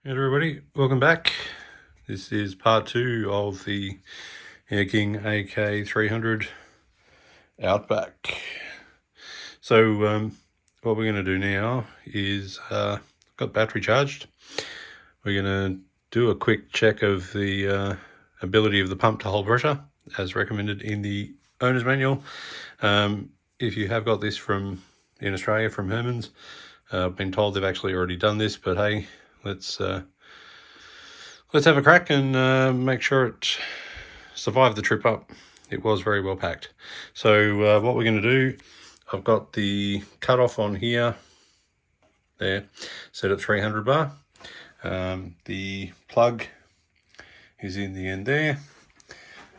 Hey everybody, welcome back. This is part 2 of the Air King AK300 Outback. So what we're going to do now is got battery charged. We're going to do a quick check of the ability of the pump to hold pressure as recommended in the owner's manual. If you have got this in Australia from Herman's, I've been told they've actually already done this, but hey, let's have a crack and make sure it survived the trip up. It was very well packed. So what we're going to do, I've got the cutoff on here, there, set at 300 bar. The plug is in the end there.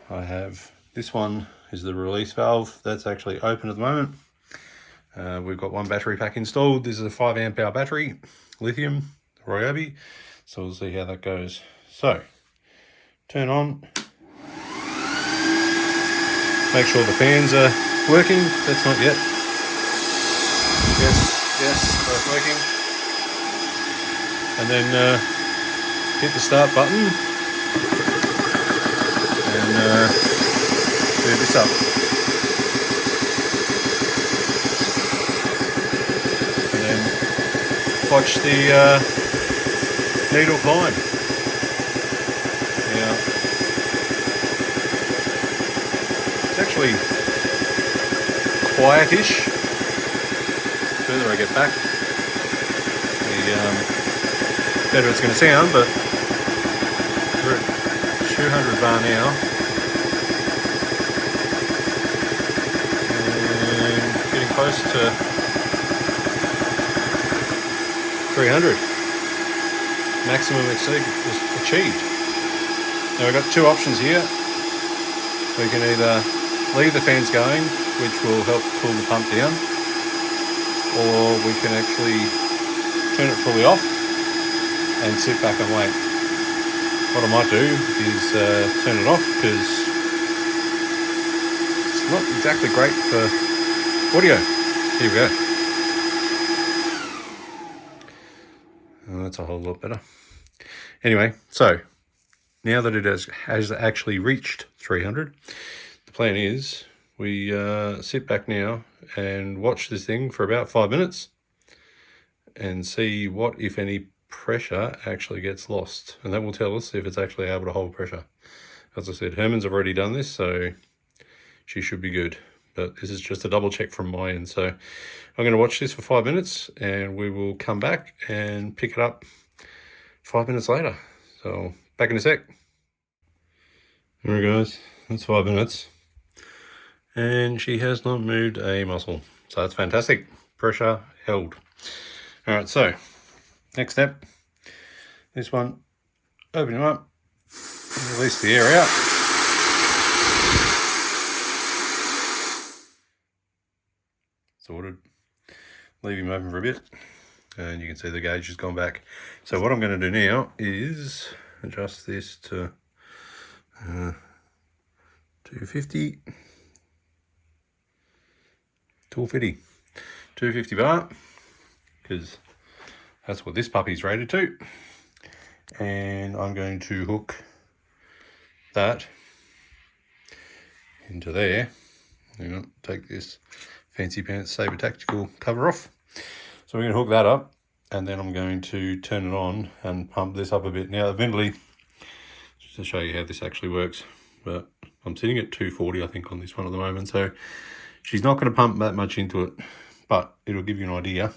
I have this one is the release valve. That's actually open at the moment. We've got one battery pack installed. This is a 5 amp hour battery, lithium, Ryobi. So we'll see how that goes. So, turn on. Make sure the fans are working. That's not yet. Yes, both working. And then hit the start button and do this up. And then watch the needle climb. Now, it's actually quietish. The further I get back, the better it's going to sound, but we're at 200 bar now. And getting close to 300. Maximum achieved. Now we've got two options here. We can either leave the fans going, which will help cool the pump down, or we can actually turn it fully off and sit back and wait. What I might do is turn it off, because it's not exactly great for audio. Here we go. Oh, that's a whole lot better. Anyway, so now that it has actually reached 300, the plan is we sit back now and watch this thing for about 5 minutes and see what, if any, pressure actually gets lost. And that will tell us if it's actually able to hold pressure. As I said, Herman's have already done this, so she should be good. But this is just a double check from my end. So I'm going to watch this for 5 minutes and we will come back and pick it up 5 minutes later. So back in a sec. There we goes. That's 5 minutes. And she has not moved a muscle. So that's fantastic. Pressure held. All right, so next step. This one, open him up, release the air out. Sorted. Leave him open for a bit. And you can see the gauge has gone back. So what I'm going to do now is adjust this to 250, 250 bar, because that's what this puppy's rated to. And I'm going to hook that into there. I'm going to take this Fancy Pants Sabre Tactical cover off. So we're going to hook that up, and then I'm going to turn it on and pump this up a bit. Now, eventually, just to show you how this actually works, but I'm sitting at 240, I think, on this one at the moment. So she's not going to pump that much into it, but it'll give you an idea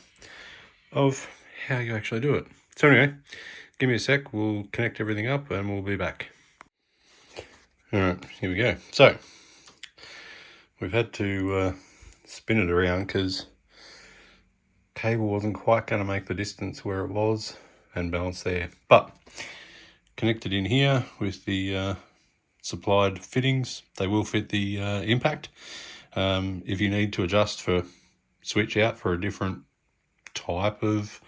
of how you actually do it. So anyway, give me a sec. We'll connect everything up and we'll be back. All right, here we go. So we've had to spin it around because cable wasn't quite going to make the distance where it was and balance there, but connected in here with the supplied fittings. They will fit the impact. If you need to adjust for switch out for a different type of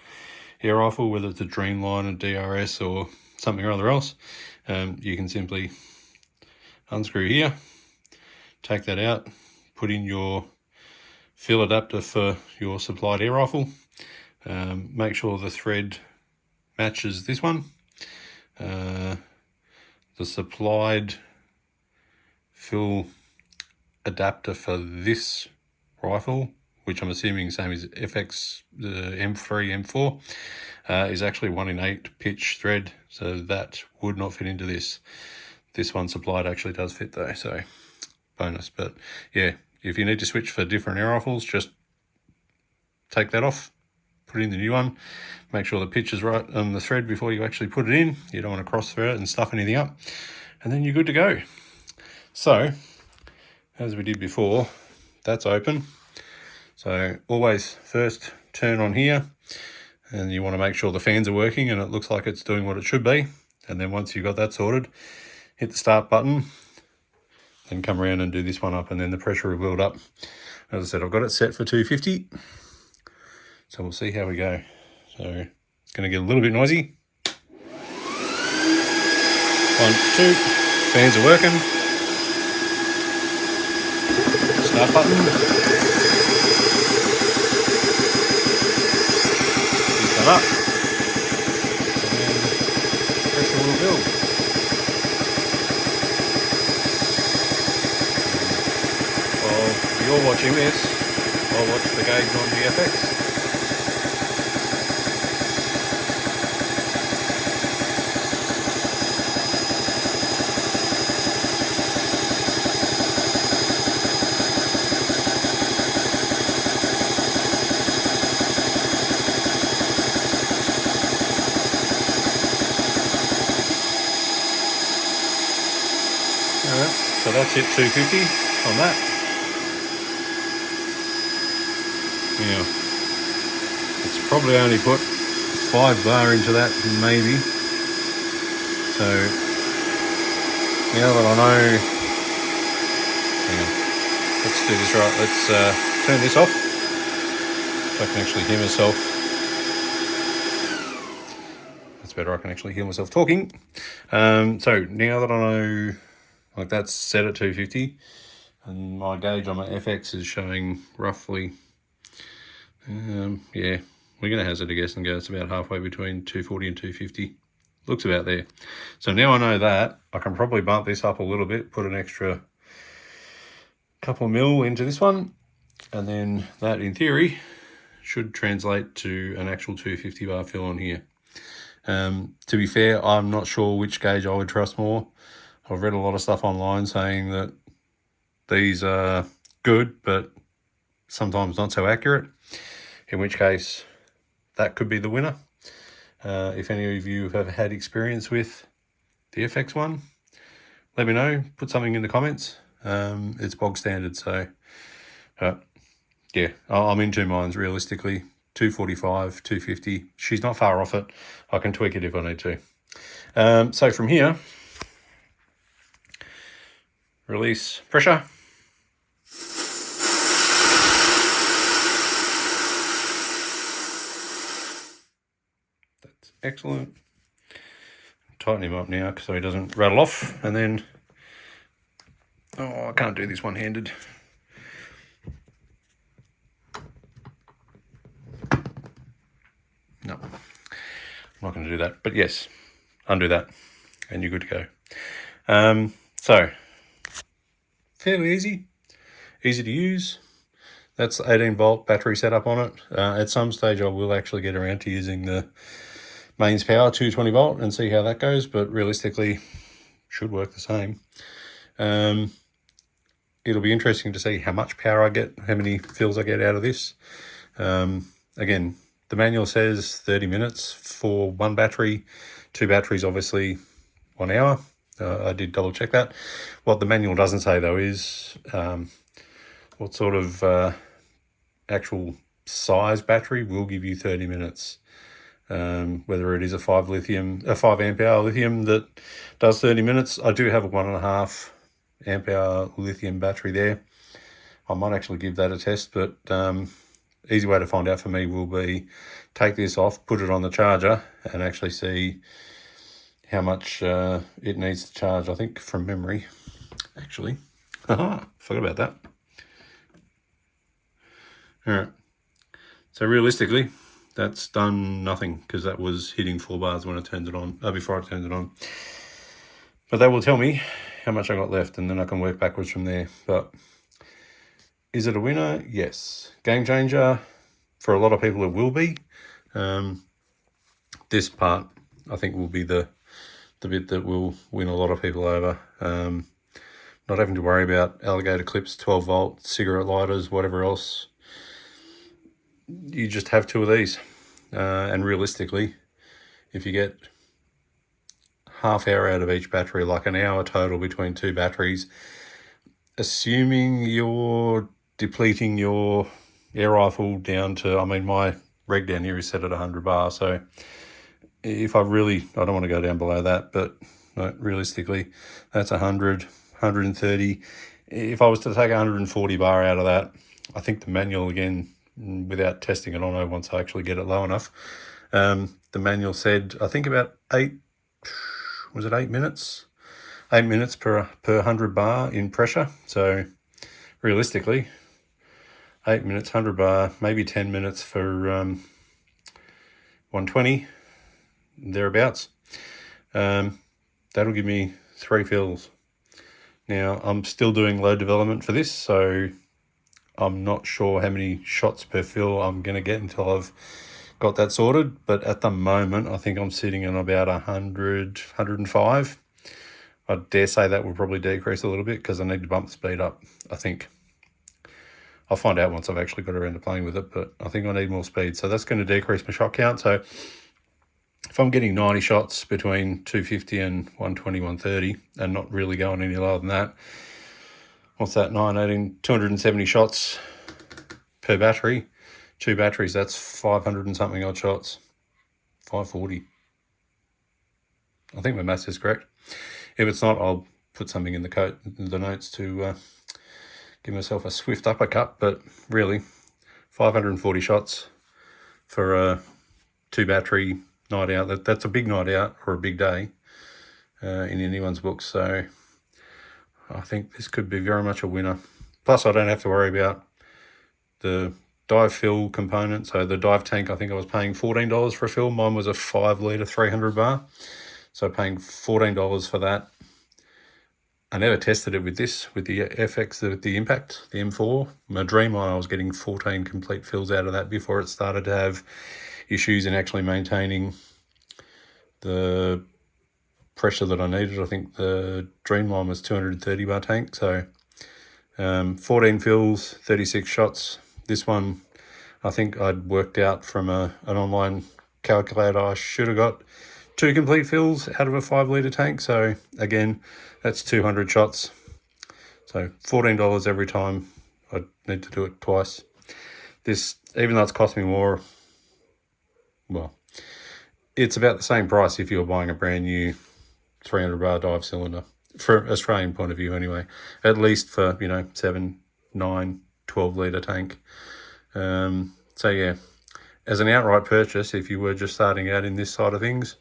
air rifle, whether it's a Dreamline, a DRS, or something or other else, you can simply unscrew here, take that out, put in your fill adapter for your supplied air rifle, make sure the thread matches this one. The supplied fill adapter for this rifle, which I'm assuming same as FX, the M3, M4, is actually 1 in 8 pitch thread, so that would not fit into this. This one supplied actually does fit though, so bonus. But yeah, if you need to switch for different air rifles, just take that off, put in the new one, make sure the pitch is right on the thread before you actually put it in. You don't want to cross thread it and stuff anything up, and then you're good to go. So, as we did before, that's open. So always first turn on here, and you want to make sure the fans are working and it looks like it's doing what it should be. And then once you've got that sorted, hit the start button, then come around and do this one up, and then the pressure will build up. As I said, I've got it set for 250. So we'll see how we go. So it's going to get a little bit noisy. 1, 2, fans are working. Start button. Keep that up. And then pressure will build. While you're watching this, I'll watch the gauge on the FX. Alright, so that's it, 250 on that. Now, it's probably only put 5 bar into that, maybe. So, now that I know, hang on, let's do this right. Let's turn this off so I can actually hear myself. That's better, I can actually hear myself talking. So, now that I know, like that's set at 250, and my gauge on my FX is showing roughly, yeah, we're going to hazard a guess and go it's about halfway between 240 and 250. Looks about there. So now I know that, I can probably bump this up a little bit, put an extra couple mil into this one, and then that in theory should translate to an actual 250 bar fill on here. To be fair, I'm not sure which gauge I would trust more. I've read a lot of stuff online saying that these are good, but sometimes not so accurate, in which case that could be the winner. If any of you have had experience with the FX one, let me know, put something in the comments. It's bog standard, so yeah, I'm in two minds realistically. 245, 250, she's not far off it. I can tweak it if I need to. So from here, release pressure. That's excellent. Tighten him up now so he doesn't rattle off. And then, oh, I can't do this one-handed. No, I'm not going to do that. But yes, undo that and you're good to go. So, fairly easy to use. That's 18 volt battery setup on it. At some stage I will actually get around to using the mains power 220 volt and see how that goes, but realistically should work the same. It'll be interesting to see how much power I get, how many fills I get out of this. Again, the manual says 30 minutes for one battery, 2 batteries obviously 1 hour. I did double check that. What the manual doesn't say though is what sort of actual size battery will give you 30 minutes. Whether it is a 5 amp hour lithium that does 30 minutes. I do have a 1.5 amp hour lithium battery there. I might actually give that a test, but easy way to find out for me will be take this off, put it on the charger, and actually see how much it needs to charge. I think from memory, actually. Forgot about that. All right. So realistically, that's done nothing because that was hitting 4 bars when I turned it on, before I turned it on. But that will tell me how much I got left, and then I can work backwards from there. But is it a winner? Yes. Game changer? For a lot of people it will be. This part I think will be the bit that will win a lot of people over. Not having to worry about alligator clips, 12 volt, cigarette lighters, whatever else. You just have 2 of these. And realistically, if you get half hour out of each battery, like an hour total between 2 batteries, assuming you're depleting your air rifle down to, I mean, my reg down here is set at 100 bar, so if I don't want to go down below that, but realistically, that's 100, 130. If I was to take 140 bar out of that, I think the manual, again, without testing it on, once I actually get it low enough, the manual said, I think about 8 minutes? 8 minutes per 100 bar in pressure. So realistically, 8 minutes, 100 bar, maybe 10 minutes for 120, thereabouts. That'll give me 3 fills. Now, I'm still doing load development for this, so I'm not sure how many shots per fill I'm going to get until I've got that sorted. But at the moment, I think I'm sitting on about 100, 105. I dare say that will probably decrease a little bit because I need to bump the speed up, I think. I'll find out once I've actually got around to playing with it, but I think I need more speed. So that's going to decrease my shot count. So if I'm getting 90 shots between 250 and 120, 130, and not really going any lower than that, what's that, 9, 18, 270 shots per battery. 2 batteries, that's 500 and something odd shots. 540. I think my maths is correct. If it's not, I'll put something in the notes to give myself a swift uppercut. But really, 540 shots for a 2 battery night out. That's a big night out or a big day in anyone's book. So I think this could be very much a winner. Plus, I don't have to worry about the dive fill component. So the dive tank, I think I was paying $14 for a fill. Mine was a 5 litre 300 bar. So paying $14 for that. I never tested it with this, with the FX, the Impact, the M4. My Dreamline, I was getting 14 complete fills out of that before it started to have issues in actually maintaining the pressure that I needed. I think the Dreamline was 230 bar tank. So 14 fills, 36 shots. This one, I think I'd worked out from an online calculator, I should have got 2 complete fills out of a 5 litre tank. So again, that's 200 shots. So $14 every time. I need to do it twice. This, even though it's cost me more, well, it's about the same price if you're buying a brand new 300 bar dive cylinder, for Australian point of view anyway, at least for, 7, 9, 12 litre tank. So yeah, as an outright purchase, if you were just starting out in this side of things,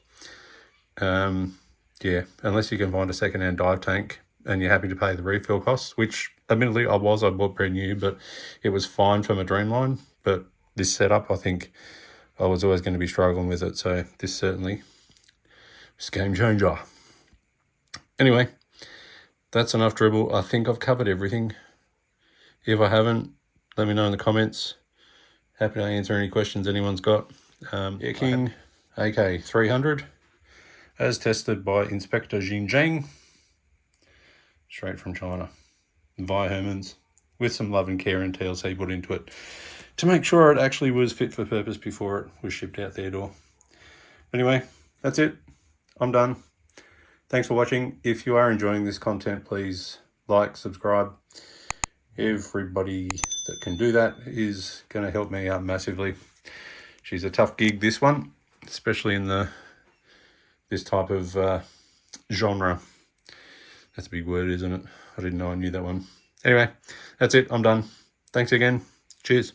yeah, unless you can find a second-hand dive tank and you're happy to pay the refill costs, which admittedly I bought brand new, but it was fine for my Dreamline. But this setup, I think I was always going to be struggling with it. So this certainly is a game changer. Anyway, that's enough dribble. I think I've covered everything. If I haven't, let me know in the comments. Happy to answer any questions anyone's got. King AK300, as tested by Inspector Xinjiang, straight from China, via Herman's, with some love and care and TLC put into it to make sure it actually was fit for purpose before it was shipped out their door. Anyway, that's it. I'm done. Thanks for watching. If you are enjoying this content, please like, subscribe. Everybody that can do that is going to help me out massively. She's a tough gig, this one, especially in this type of genre. That's a big word, isn't it? I didn't know I knew that one. Anyway, that's it. I'm done. Thanks again. Cheers.